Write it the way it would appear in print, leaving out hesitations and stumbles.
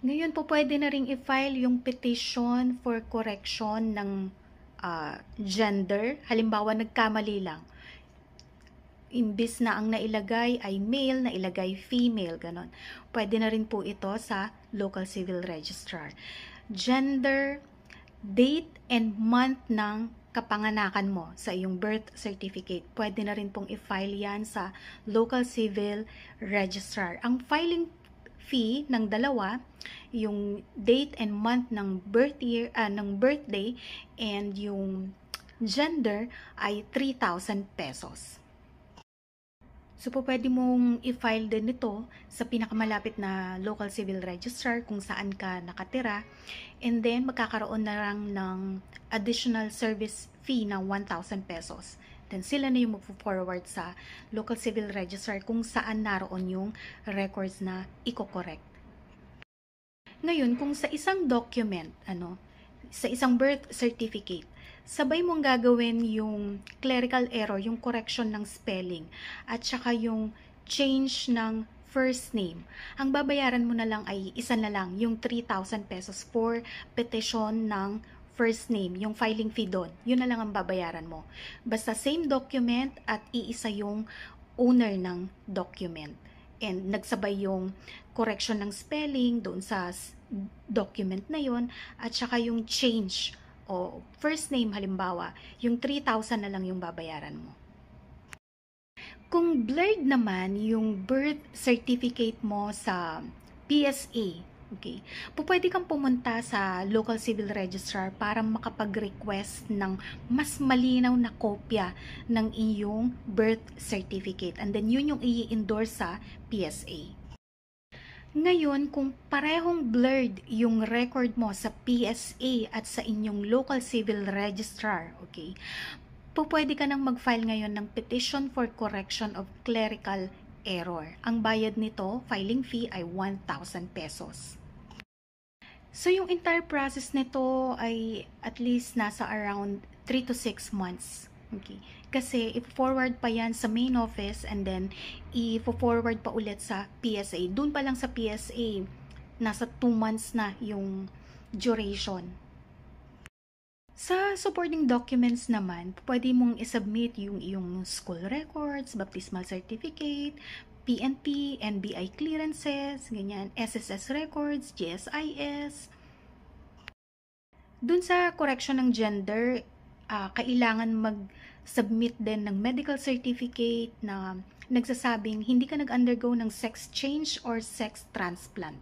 Ngayon po pwede na ring i-file yung petition for correction ng gender. Halimbawa, nagkamali lang. Imbis na ang nailagay ay male, nailagay female, ganon. Pwede na rin po ito sa local civil registrar. Gender, date and month ng kapanganakan mo sa iyong birth certificate. Pwede na rin pong i-file yan sa local civil registrar. Ang filing fee ng dalawa, yung date and month ng birth year, ng birthday, and yung gender ay 3,000 pesos. So, pwede mong i-file din ito sa pinakamalapit na local civil registrar kung saan ka nakatira. And then, magkakaroon na lang ng additional service fee na 1,000 pesos. Then, sila na yung mag-forward sa local civil registrar kung saan naroon yung records na i-correct. Ngayon, kung sa isang document, sa isang birth certificate, sabay mong gagawin yung clerical error, yung correction ng spelling, at saka yung change ng first name. Ang babayaran mo na lang ay isa na lang, yung 3,000 pesos for petition ng first name, yung filing fee doon. Yun na lang ang babayaran mo. Basta same document at iisa yung owner ng document. And nagsabay yung correction ng spelling doon sa document na yun, at saka yung change o first name halimbawa, yung 3,000 na lang yung babayaran mo. Kung blurred naman yung birth certificate mo sa PSA, okay, pwede kang pumunta sa local civil registrar para makapag-request ng mas malinaw na kopya ng iyong birth certificate. And then yun yung i-endorse sa PSA. Ngayon, kung parehong blurred yung record mo sa PSA at sa inyong local civil registrar, okay, pwede ka nang mag-file ngayon ng petition for correction of clerical error. Ang bayad nito, filing fee ay 1,000 pesos. So, yung entire process nito ay at least nasa around 3 to 6 months. Okay. Kasi, i-forward pa yan sa main office and then, i-forward pa ulit sa PSA. Doon pa lang sa PSA, nasa 2 months na yung duration. Sa supporting documents naman, pwede mong isubmit yung iyong school records, baptismal certificate, PNP, NBI clearances, ganyan, SSS records, GSIS. Dun sa correction ng gender, kailangan mag-submit din ng medical certificate na nagsasabing hindi ka nag-undergo ng sex change or sex transplant.